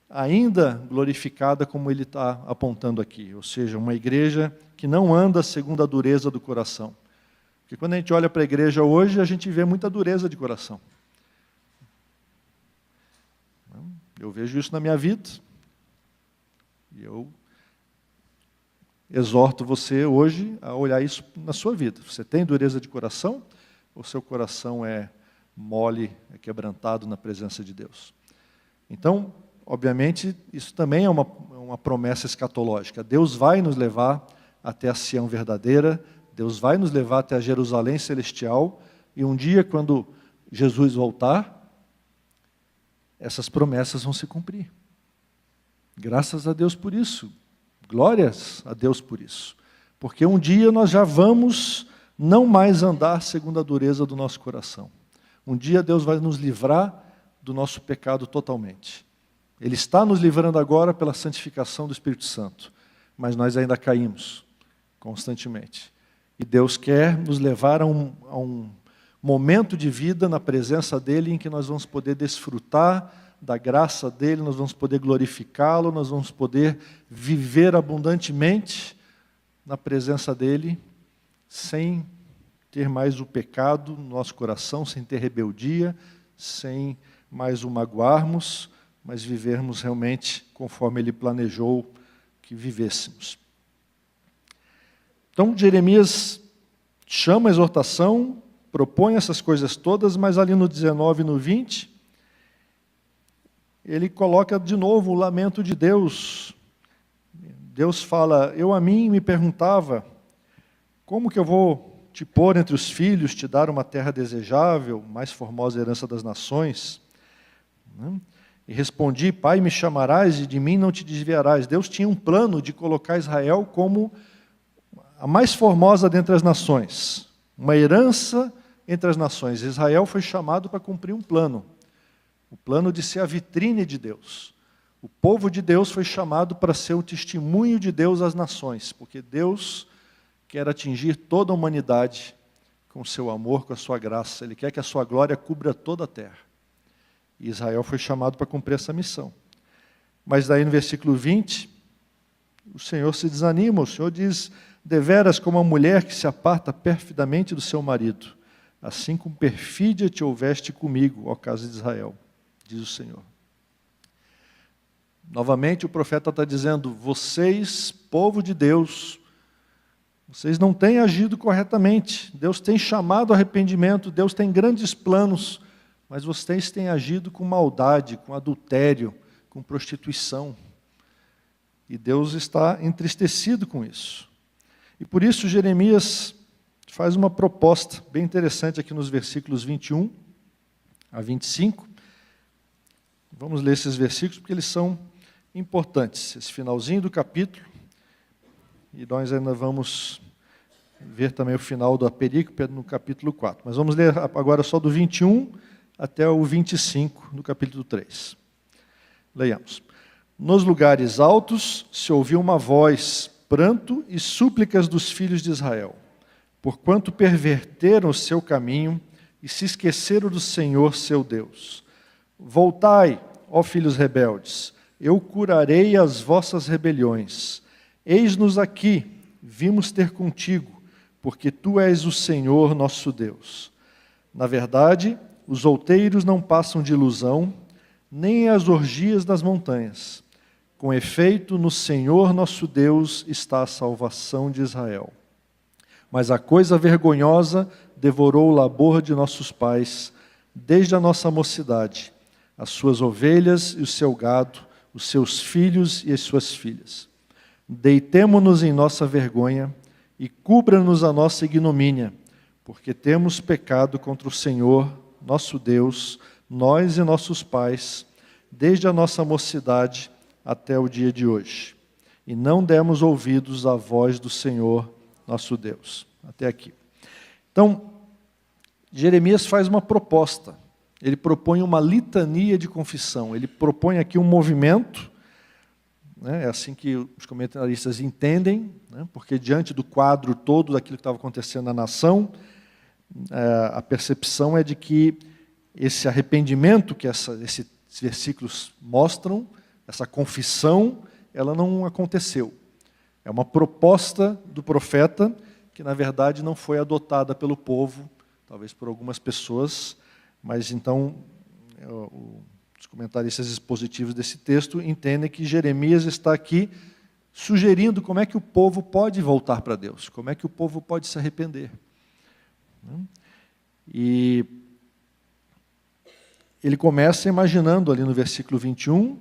ainda glorificada como ele está apontando aqui, ou seja, uma igreja que não anda segundo a dureza do coração. Porque quando a gente olha para a igreja hoje, a gente vê muita dureza de coração. Eu vejo isso na minha vida, e eu exorto você hoje a olhar isso na sua vida. Você tem dureza de coração? Ou seu coração é mole, é quebrantado na presença de Deus? Então, obviamente, isso também é uma promessa escatológica. Deus vai nos levar até a Sião verdadeira, Deus vai nos levar até a Jerusalém celestial, e um dia, quando Jesus voltar, essas promessas vão se cumprir. Graças a Deus por isso. Glórias a Deus por isso. Porque um dia nós já vamos não mais andar segundo a dureza do nosso coração. Um dia Deus vai nos livrar do nosso pecado totalmente. Ele está nos livrando agora pela santificação do Espírito Santo, mas nós ainda caímos constantemente. E Deus quer nos levar a um momento de vida na presença dEle em que nós vamos poder desfrutar da graça dEle, nós vamos poder glorificá-lo, nós vamos poder viver abundantemente na presença dEle, sem ter mais o pecado no nosso coração, sem ter rebeldia, sem mais o magoarmos, mas vivermos realmente conforme Ele planejou que vivêssemos. Então, Jeremias chama a exortação, propõe essas coisas todas, mas ali no 19 e no 20, ele coloca de novo o lamento de Deus. Deus fala, eu a mim me perguntava, como que eu vou te pôr entre os filhos, te dar uma terra desejável, mais formosa herança das nações? E respondi, Pai, me chamarás e de mim não te desviarás. Deus tinha um plano de colocar Israel como a mais formosa dentre as nações, uma herança entre as nações. Israel foi chamado para cumprir um plano, o plano de ser a vitrine de Deus. O povo de Deus foi chamado para ser o testemunho de Deus às nações, porque Deus quer atingir toda a humanidade com o seu amor, com a sua graça. Ele quer que a sua glória cubra toda a terra. E Israel foi chamado para cumprir essa missão. Mas daí no versículo 20, o Senhor se desanima, o Senhor diz, deveras como a mulher que se aparta perfidamente do seu marido, assim com perfídia te houveste comigo, ó casa de Israel, diz o Senhor. Novamente o profeta está dizendo, vocês, povo de Deus, vocês não têm agido corretamente, Deus tem chamado ao arrependimento, Deus tem grandes planos, mas vocês têm agido com maldade, com adultério, com prostituição. E Deus está entristecido com isso. E por isso Jeremias faz uma proposta bem interessante aqui nos versículos 21 a 25. Vamos ler esses versículos porque eles são importantes. Esse finalzinho do capítulo, e nós ainda vamos ver também o final da perícope no capítulo 4. Mas vamos ler agora só do 21 até o 25 do capítulo 3. Leiamos. Nos lugares altos se ouviu uma voz, pranto e súplicas dos filhos de Israel, porquanto perverteram o seu caminho e se esqueceram do Senhor seu Deus. Voltai, ó filhos rebeldes, eu curarei as vossas rebeliões. Eis-nos aqui, vimos ter contigo, porque tu és o Senhor nosso Deus. Na verdade, os outeiros não passam de ilusão, nem as orgias das montanhas. Com efeito, no Senhor nosso Deus está a salvação de Israel. Mas a coisa vergonhosa devorou o labor de nossos pais, desde a nossa mocidade, as suas ovelhas e o seu gado, os seus filhos e as suas filhas. Deitemo-nos em nossa vergonha e cubra-nos a nossa ignomínia, porque temos pecado contra o Senhor, nosso Deus, nós e nossos pais, desde a nossa mocidade até o dia de hoje. E não demos ouvidos à voz do Senhor, nosso Deus. Até aqui. Então, Jeremias faz uma proposta. Ele propõe uma litania de confissão. Ele propõe aqui um movimento, né? É assim que os comentaristas entendem, né? Porque diante do quadro todo daquilo que estava acontecendo na nação, a percepção é de que esse arrependimento que esses versículos mostram, essa confissão, ela não aconteceu. É uma proposta do profeta que, na verdade, não foi adotada pelo povo, talvez por algumas pessoas, mas então os comentaristas expositivos desse texto entendem que Jeremias está aqui sugerindo como é que o povo pode voltar para Deus, como é que o povo pode se arrepender. E ele começa imaginando ali no versículo 21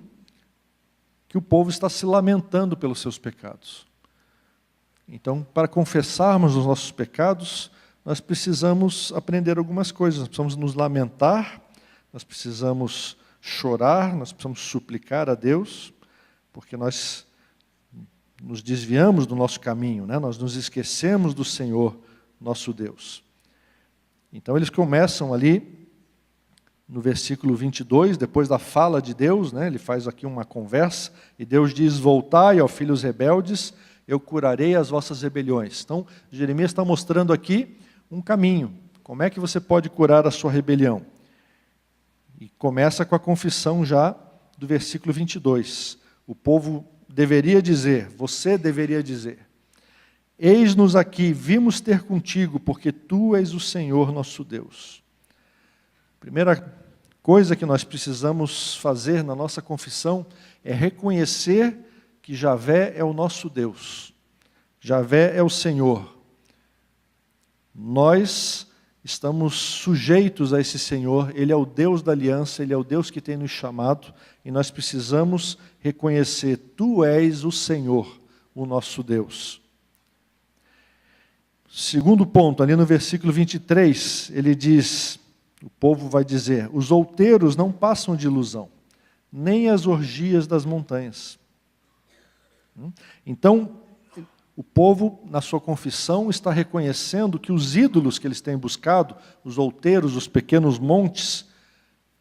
que o povo está se lamentando pelos seus pecados. Então, para confessarmos os nossos pecados, nós precisamos aprender algumas coisas. Nós precisamos nos lamentar, nós precisamos chorar, nós precisamos suplicar a Deus, porque nós nos desviamos do nosso caminho, né? Nós nos esquecemos do Senhor, nosso Deus. Então, eles começam ali no versículo 22, depois da fala de Deus, né? Ele faz aqui uma conversa, e Deus diz: voltai, ó filhos rebeldes, eu curarei as vossas rebeliões. Então, Jeremias está mostrando aqui um caminho. Como é que você pode curar a sua rebelião? E começa com a confissão já do versículo 22. O povo deveria dizer, você deveria dizer: eis-nos aqui, vimos ter contigo, porque tu és o Senhor nosso Deus. Primeira coisa que nós precisamos fazer na nossa confissão é reconhecer que Javé é o nosso Deus. Javé é o Senhor. Nós estamos sujeitos a esse Senhor, Ele é o Deus da aliança, Ele é o Deus que tem nos chamado, e nós precisamos reconhecer: tu és o Senhor, o nosso Deus. Segundo ponto, ali no versículo 23, ele diz, o povo vai dizer: os outeiros não passam de ilusão, nem as orgias das montanhas. Então, o povo, na sua confissão, está reconhecendo que os ídolos que eles têm buscado, os outeiros, os pequenos montes,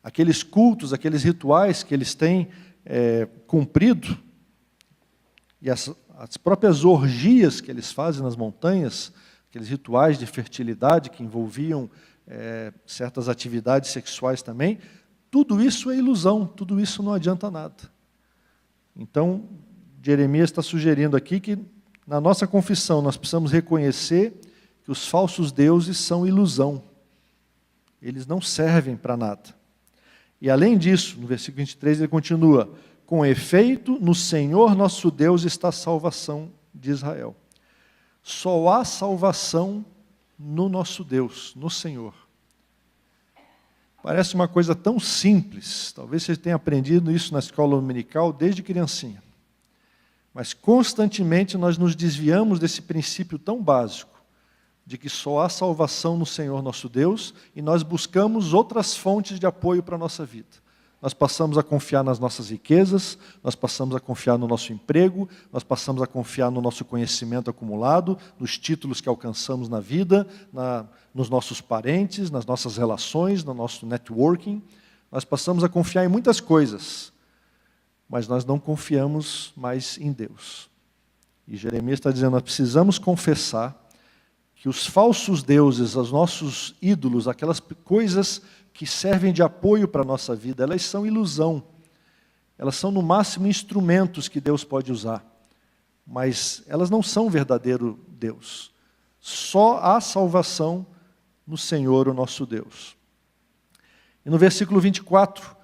aqueles cultos, aqueles rituais que eles têm cumprido, e as próprias orgias que eles fazem nas montanhas, aqueles rituais de fertilidade que envolviam certas atividades sexuais também, tudo isso é ilusão, tudo isso não adianta nada. Então, Jeremias está sugerindo aqui que, na nossa confissão, nós precisamos reconhecer que os falsos deuses são ilusão. Eles não servem para nada. E, além disso, no versículo 23, ele continua: com efeito, no Senhor nosso Deus está a salvação de Israel. Só há salvação no nosso Deus, no Senhor. Parece uma coisa tão simples. Talvez você tenha aprendido isso na escola dominical desde criancinha. Mas constantemente nós nos desviamos desse princípio tão básico, de que só há salvação no Senhor nosso Deus, e nós buscamos outras fontes de apoio para a nossa vida. Nós passamos a confiar nas nossas riquezas, nós passamos a confiar no nosso emprego, nós passamos a confiar no nosso conhecimento acumulado, nos títulos que alcançamos na vida, nos nossos parentes, nas nossas relações, no nosso networking. Nós passamos a confiar em muitas coisas, mas nós não confiamos mais em Deus. E Jeremias está dizendo, nós precisamos confessar que os falsos deuses, os nossos ídolos, aquelas coisas que servem de apoio para a nossa vida, elas são ilusão. Elas são, no máximo, instrumentos que Deus pode usar. Mas elas não são verdadeiro Deus. Só há salvação no Senhor, o nosso Deus. E no versículo 24,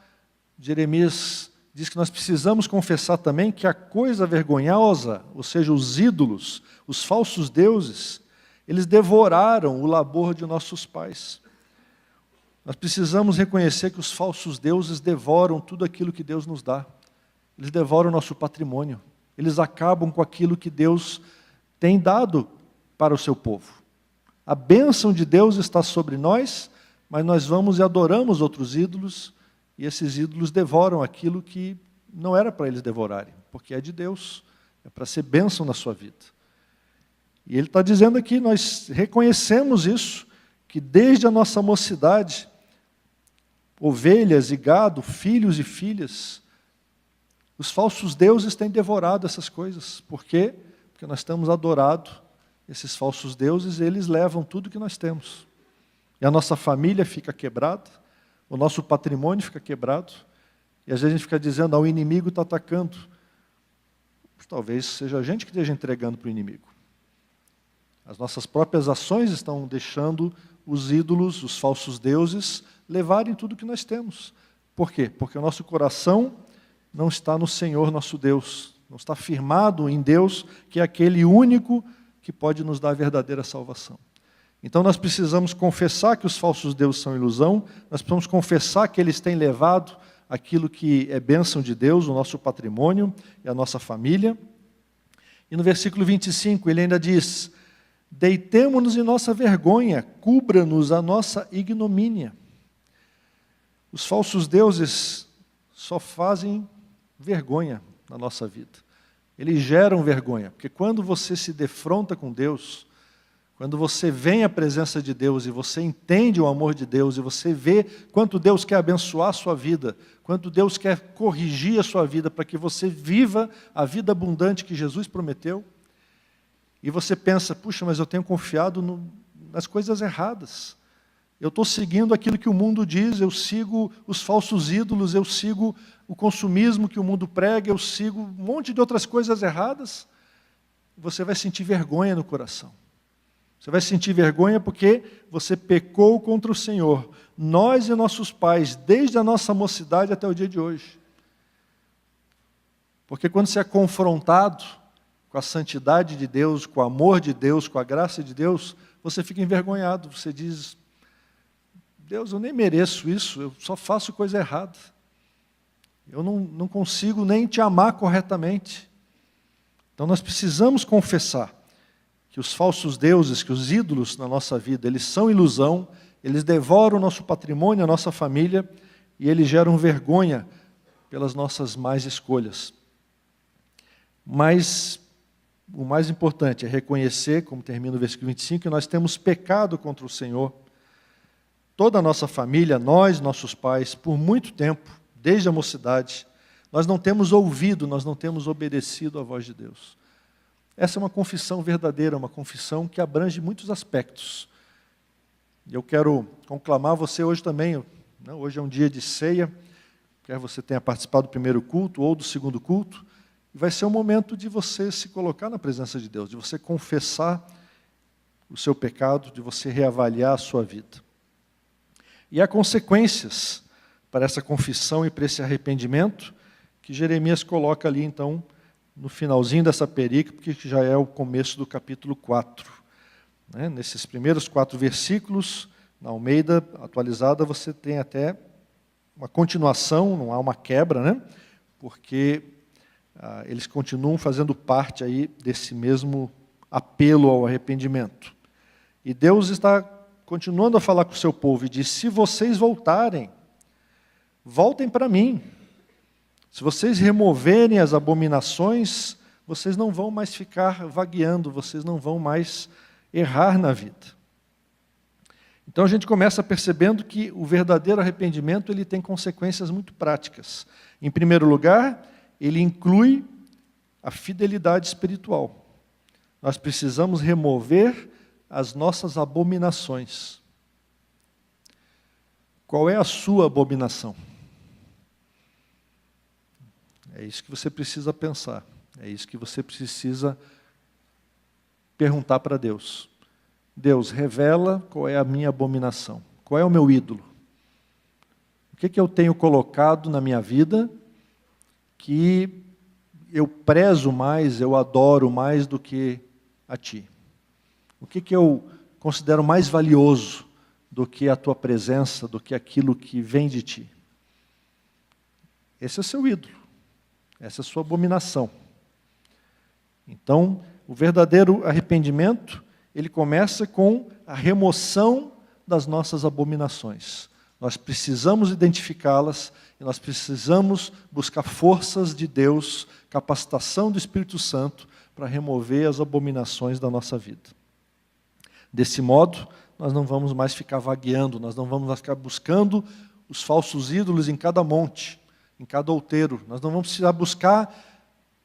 Jeremias diz que nós precisamos confessar também que a coisa vergonhosa, ou seja, os ídolos, os falsos deuses, eles devoraram o labor de nossos pais. Nós precisamos reconhecer que os falsos deuses devoram tudo aquilo que Deus nos dá. Eles devoram o nosso patrimônio. Eles acabam com aquilo que Deus tem dado para o seu povo. A bênção de Deus está sobre nós, mas nós vamos e adoramos outros ídolos, e esses ídolos devoram aquilo que não era para eles devorarem, porque é de Deus, é para ser bênção na sua vida. E ele está dizendo aqui, nós reconhecemos isso, que desde a nossa mocidade, ovelhas e gado, filhos e filhas, os falsos deuses têm devorado essas coisas. Por quê? Porque nós temos adorado esses falsos deuses, e eles levam tudo que nós temos. E a nossa família fica quebrada, o nosso patrimônio fica quebrado, e às vezes a gente fica dizendo, o inimigo está atacando. Talvez seja a gente que esteja entregando para o inimigo. As nossas próprias ações estão deixando os ídolos, os falsos deuses, levarem tudo que nós temos. Por quê? Porque o nosso coração não está no Senhor nosso Deus, não está firmado em Deus, que é aquele único que pode nos dar a verdadeira salvação. Então nós precisamos confessar que os falsos deuses são ilusão, nós precisamos confessar que eles têm levado aquilo que é bênção de Deus, o nosso patrimônio e a nossa família. E no versículo 25 ele ainda diz, deitemo-nos em nossa vergonha, cubra-nos a nossa ignomínia. Os falsos deuses só fazem vergonha na nossa vida. Eles geram vergonha, porque quando você se defronta com Deus, quando você vem à presença de Deus e você entende o amor de Deus, e você vê quanto Deus quer abençoar a sua vida, quanto Deus quer corrigir a sua vida para que você viva a vida abundante que Jesus prometeu, e você pensa, puxa, mas eu tenho confiado nas coisas erradas. Eu estou seguindo aquilo que o mundo diz, eu sigo os falsos ídolos, eu sigo o consumismo que o mundo prega, eu sigo um monte de outras coisas erradas. Você vai sentir vergonha no coração. Você vai sentir vergonha porque você pecou contra o Senhor. Nós e nossos pais, desde a nossa mocidade até o dia de hoje. Porque quando você é confrontado com a santidade de Deus, com o amor de Deus, com a graça de Deus, você fica envergonhado. Você diz, Deus, eu nem mereço isso, eu só faço coisa errada. Eu não consigo nem te amar corretamente. Então nós precisamos confessar que os falsos deuses, que os ídolos na nossa vida, eles são ilusão, eles devoram o nosso patrimônio, a nossa família, e eles geram vergonha pelas nossas más escolhas. Mas o mais importante é reconhecer, como termina o versículo 25, que nós temos pecado contra o Senhor. Toda a nossa família, nós, nossos pais, por muito tempo, desde a mocidade, nós não temos ouvido, nós não temos obedecido à voz de Deus. Essa é uma confissão verdadeira, uma confissão que abrange muitos aspectos. E eu quero conclamar você hoje também, hoje é um dia de ceia, quer você tenha participado do primeiro culto ou do segundo culto, e vai ser um momento de você se colocar na presença de Deus, de você confessar o seu pecado, de você reavaliar a sua vida. E há consequências para essa confissão e para esse arrependimento, que Jeremias coloca ali, então, no finalzinho dessa perícope, que já é o começo do capítulo 4. Nesses primeiros 4 versículos, na Almeida atualizada, você tem até uma continuação, não há uma quebra, porque eles continuam fazendo parte aí desse mesmo apelo ao arrependimento. E Deus está continuando a falar com o seu povo e diz, se vocês voltarem voltem para mim. Se vocês removerem as abominações, vocês não vão mais ficar vagueando, vocês não vão mais errar na vida. Então a gente começa percebendo que o verdadeiro arrependimento ele tem consequências muito práticas. Em primeiro lugar, ele inclui a fidelidade espiritual. Nós precisamos remover as nossas abominações. Qual é a sua abominação? É isso que você precisa pensar. É isso que você precisa perguntar para Deus. Deus, revela qual é a minha abominação. Qual é o meu ídolo? O que eu tenho colocado na minha vida que eu prezo mais, eu adoro mais do que a Ti? O que eu considero mais valioso do que a Tua presença, do que aquilo que vem de Ti? Esse é o seu ídolo. Essa é a sua abominação. Então, o verdadeiro arrependimento, ele começa com a remoção das nossas abominações. Nós precisamos identificá-las e nós precisamos buscar forças de Deus, capacitação do Espírito Santo para remover as abominações da nossa vida. Desse modo, nós não vamos mais ficar vagueando, nós não vamos mais ficar buscando os falsos ídolos em cada monte, em cada outeiro. Nós não vamos precisar buscar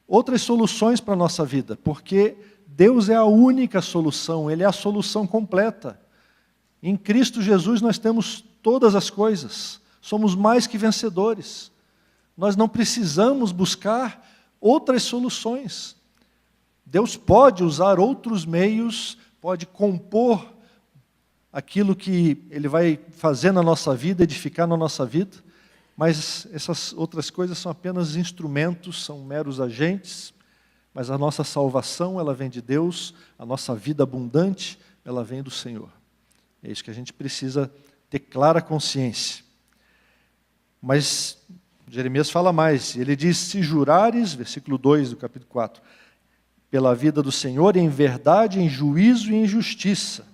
outras soluções para a nossa vida, porque Deus é a única solução, Ele é a solução completa. Em Cristo Jesus nós temos todas as coisas, somos mais que vencedores. Nós não precisamos buscar outras soluções. Deus pode usar outros meios, pode compor aquilo que Ele vai fazer na nossa vida, edificar na nossa vida, mas essas outras coisas são apenas instrumentos, são meros agentes, mas a nossa salvação, ela vem de Deus, a nossa vida abundante, ela vem do Senhor. É isso que a gente precisa ter clara consciência. Mas Jeremias fala mais, ele diz, se jurares, versículo 2 do capítulo 4, pela vida do Senhor em verdade, em juízo e em justiça.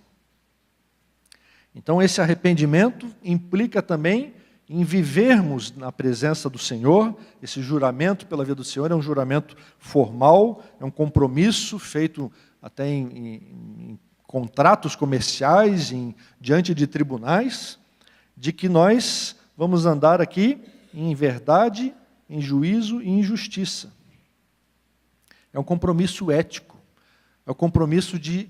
Então esse arrependimento implica também em vivermos na presença do Senhor. Esse juramento pela vida do Senhor é um juramento formal, é um compromisso feito até em contratos comerciais, diante de tribunais, de que nós vamos andar aqui em verdade, em juízo e em justiça. É um compromisso ético, é um compromisso de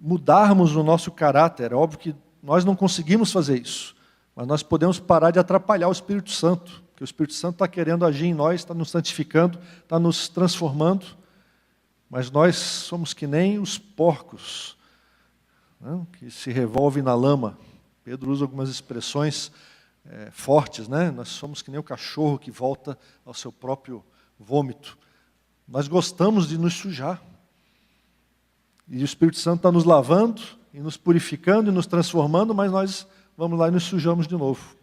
mudarmos o nosso caráter. É óbvio que nós não conseguimos fazer isso, mas nós podemos parar de atrapalhar o Espírito Santo, porque o Espírito Santo está querendo agir em nós, está nos santificando, está nos transformando, mas nós somos que nem os porcos, né, que se revolvem na lama. Pedro usa algumas expressões fortes, né? Nós somos que nem o cachorro que volta ao seu próprio vômito. Nós gostamos de nos sujar. E o Espírito Santo está nos lavando, e nos purificando, e nos transformando, mas nós vamos lá e nos sujamos de novo.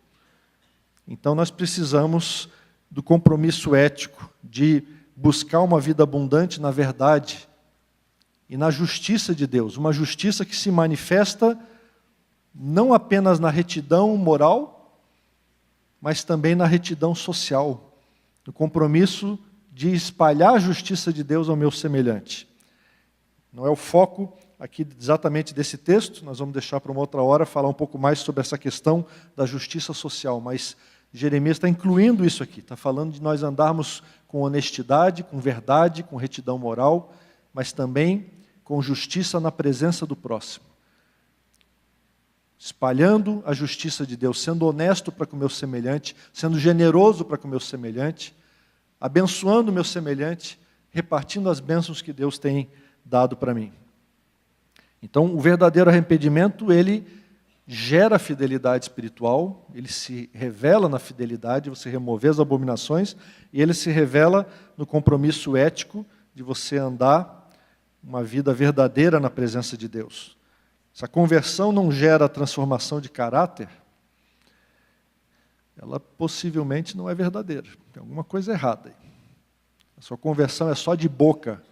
Então nós precisamos do compromisso ético, de buscar uma vida abundante na verdade e na justiça de Deus. Uma justiça que se manifesta não apenas na retidão moral, mas também na retidão social. No compromisso de espalhar a justiça de Deus ao meu semelhante. Não é o foco aqui exatamente desse texto, nós vamos deixar para uma outra hora falar um pouco mais sobre essa questão da justiça social, mas Jeremias está incluindo isso aqui, está falando de nós andarmos com honestidade, com verdade, com retidão moral, mas também com justiça na presença do próximo. Espalhando a justiça de Deus, sendo honesto para com o meu semelhante, sendo generoso para com o meu semelhante, abençoando o meu semelhante, repartindo as bênçãos que Deus tem dado para mim. Então, o verdadeiro arrependimento, ele gera fidelidade espiritual, ele se revela na fidelidade, você remover as abominações, e ele se revela no compromisso ético de você andar uma vida verdadeira na presença de Deus. Se a conversão não gera transformação de caráter, ela possivelmente não é verdadeira. Tem alguma coisa errada aí. A sua conversão é só de boca,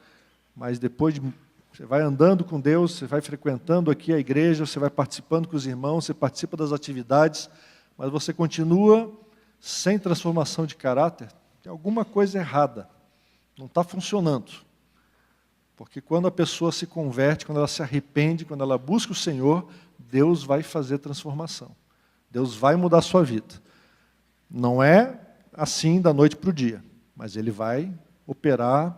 mas depois você vai andando com Deus, você vai frequentando aqui a igreja, você vai participando com os irmãos, você participa das atividades, mas você continua sem transformação de caráter, tem alguma coisa errada, não está funcionando. Porque quando a pessoa se converte, quando ela se arrepende, quando ela busca o Senhor, Deus vai fazer transformação. Deus vai mudar a sua vida. Não é assim da noite para o dia, mas Ele vai operar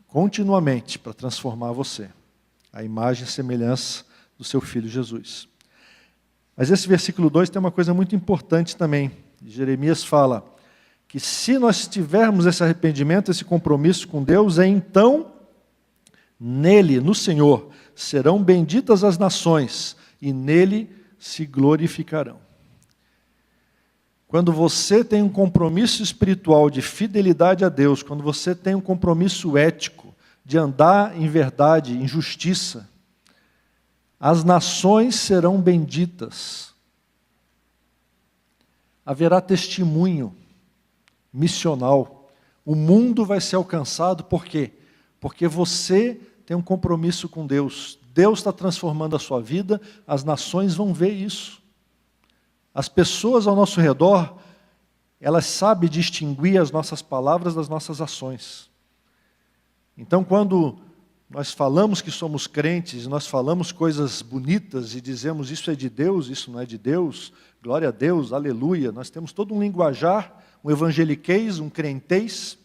continuamente para transformar você. A imagem e semelhança do seu Filho Jesus. Mas esse versículo 2 tem uma coisa muito importante também. Jeremias fala que se nós tivermos esse arrependimento, esse compromisso com Deus, então nele, no Senhor, serão benditas as nações e nele se glorificarão. Quando você tem um compromisso espiritual de fidelidade a Deus, quando você tem um compromisso ético de andar em verdade, em justiça, as nações serão benditas. Haverá testemunho missional. O mundo vai ser alcançado, por quê? Porque você tem um compromisso com Deus. Deus está transformando a sua vida, as nações vão ver isso. As pessoas ao nosso redor, elas sabem distinguir as nossas palavras das nossas ações. Então, quando nós falamos que somos crentes, nós falamos coisas bonitas e dizemos isso é de Deus, isso não é de Deus, glória a Deus, aleluia, nós temos todo um linguajar, um evangeliquez, um crentez,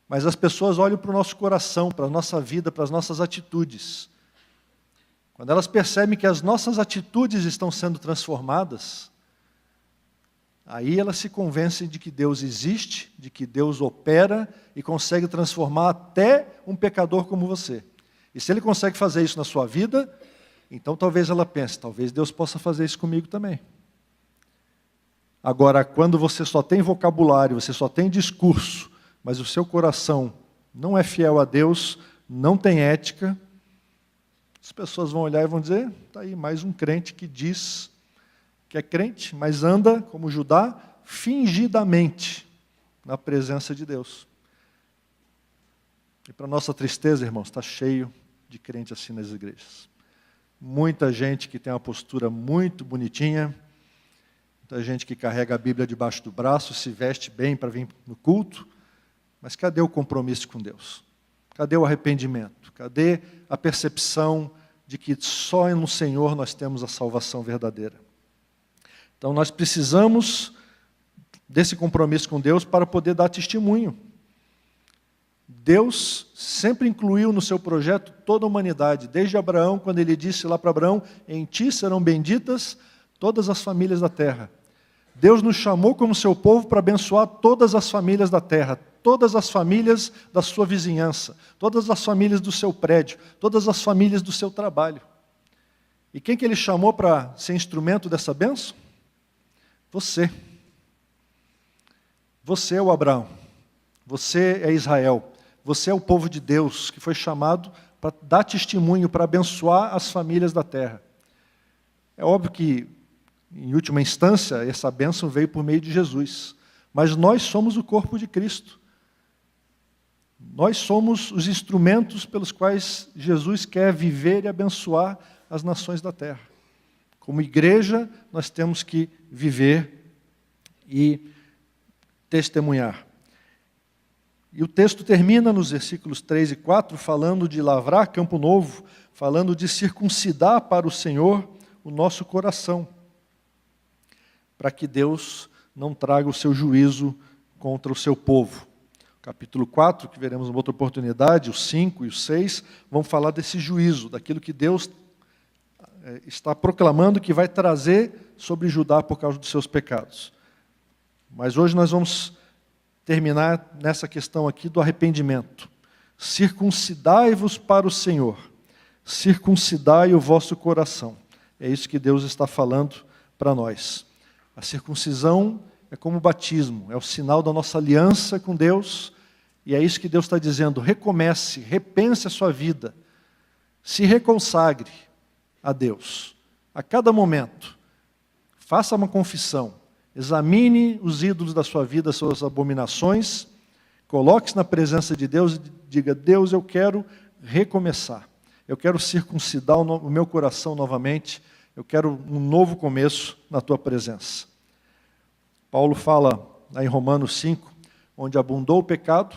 mas as pessoas olham para o nosso coração, para a nossa vida, para as nossas atitudes. Quando elas percebem que as nossas atitudes estão sendo transformadas, aí elas se convencem de que Deus existe, de que Deus opera e consegue transformar até um pecador como você. E se Ele consegue fazer isso na sua vida, então talvez ela pense, talvez Deus possa fazer isso comigo também. Agora, quando você só tem vocabulário, você só tem discurso, mas o seu coração não é fiel a Deus, não tem ética, as pessoas vão olhar e vão dizer, está aí mais um crente que diz que é crente, mas anda, como Judá, fingidamente na presença de Deus. E para nossa tristeza, irmãos, está cheio de crente assim nas igrejas. Muita gente que tem uma postura muito bonitinha, muita gente que carrega a Bíblia debaixo do braço, se veste bem para vir no culto, mas cadê o compromisso com Deus? Cadê o arrependimento? Cadê a percepção de que só no Senhor nós temos a salvação verdadeira? Então nós precisamos desse compromisso com Deus para poder dar testemunho. Deus sempre incluiu no seu projeto toda a humanidade, desde Abraão, quando Ele disse lá para Abraão, em ti serão benditas todas as famílias da terra. Deus nos chamou como seu povo para abençoar todas as famílias da terra, todas as famílias da sua vizinhança, todas as famílias do seu prédio, todas as famílias do seu trabalho. E quem que Ele chamou para ser instrumento dessa bênção? Você. Você é o Abraão. Você é Israel. Você é o povo de Deus que foi chamado para dar testemunho, para abençoar as famílias da terra. É óbvio que, em última instância, essa bênção veio por meio de Jesus. Mas nós somos o corpo de Cristo. Nós somos os instrumentos pelos quais Jesus quer viver e abençoar as nações da terra. Como igreja, nós temos que viver e testemunhar. E o texto termina nos versículos 3 e 4, falando de lavrar campo novo, falando de circuncidar para o Senhor o nosso coração, para que Deus não traga o seu juízo contra o seu povo. Capítulo 4, que veremos uma outra oportunidade, o 5 e o 6, vão falar desse juízo, daquilo que Deus está proclamando que vai trazer sobre Judá por causa dos seus pecados. Mas hoje nós vamos terminar nessa questão aqui do arrependimento. Circuncidai-vos para o Senhor, circuncidai o vosso coração. É isso que Deus está falando para nós. A circuncisão é como o batismo, é o sinal da nossa aliança com Deus, e é isso que Deus está dizendo, recomece, repense a sua vida, se reconsagre a Deus, a cada momento, faça uma confissão, examine os ídolos da sua vida, as suas abominações, coloque-se na presença de Deus e diga, Deus, eu quero recomeçar, eu quero circuncidar o meu coração novamente, eu quero um novo começo na tua presença. Paulo fala lá em Romanos 5, onde abundou o pecado,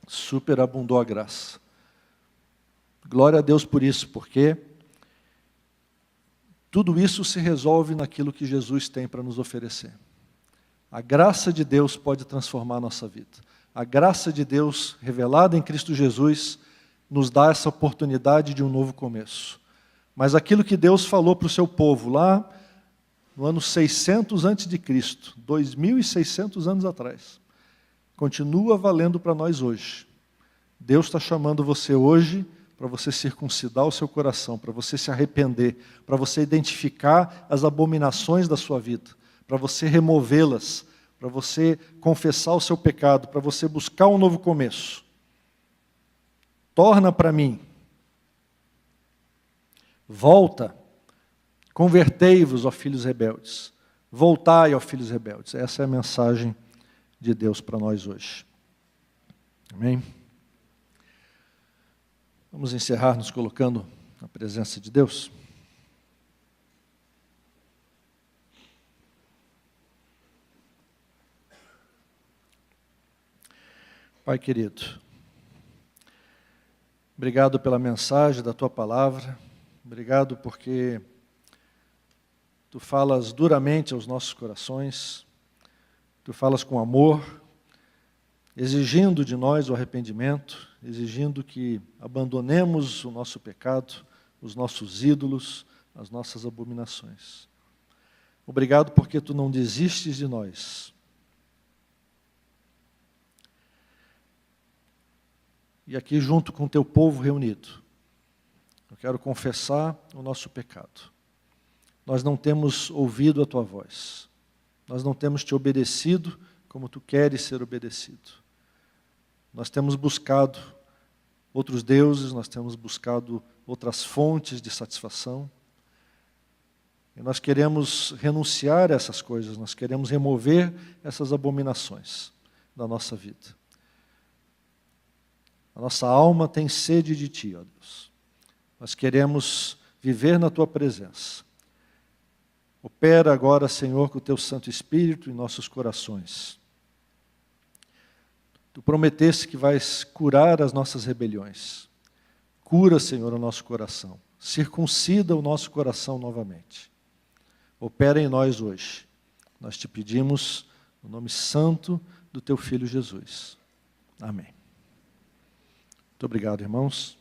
superabundou a graça. Glória a Deus por isso, porque tudo isso se resolve naquilo que Jesus tem para nos oferecer. A graça de Deus pode transformar a nossa vida. A graça de Deus, revelada em Cristo Jesus, nos dá essa oportunidade de um novo começo. Mas aquilo que Deus falou para o seu povo lá no ano 600 a.C., 2.600 anos atrás, continua valendo para nós hoje. Deus está chamando você hoje para você circuncidar o seu coração, para você se arrepender, para você identificar as abominações da sua vida, para você removê-las, para você confessar o seu pecado, para você buscar um novo começo. Torna para mim. Volta. Convertei-vos, ó filhos rebeldes. Voltai, ó filhos rebeldes. Essa é a mensagem de Deus para nós hoje. Amém? Vamos encerrar nos colocando na presença de Deus. Pai querido, obrigado pela mensagem da Tua palavra, obrigado porque Tu falas duramente aos nossos corações, Tu falas com amor, exigindo de nós o arrependimento, exigindo que abandonemos o nosso pecado, os nossos ídolos, as nossas abominações. Obrigado porque Tu não desistes de nós. E aqui junto com o Teu povo reunido, eu quero confessar o nosso pecado. Nós não temos ouvido a Tua voz. Nós não temos Te obedecido como Tu queres ser obedecido. Nós temos buscado outros deuses, nós temos buscado outras fontes de satisfação. E nós queremos renunciar a essas coisas, nós queremos remover essas abominações da nossa vida. A nossa alma tem sede de Ti, ó Deus. Nós queremos viver na Tua presença. Opera agora, Senhor, com o Teu Santo Espírito em nossos corações. Tu prometeste que vais curar as nossas rebeliões. Cura, Senhor, o nosso coração. Circuncida o nosso coração novamente. Opera em nós hoje. Nós te pedimos no nome santo do Teu Filho Jesus. Amém. Muito obrigado, irmãos.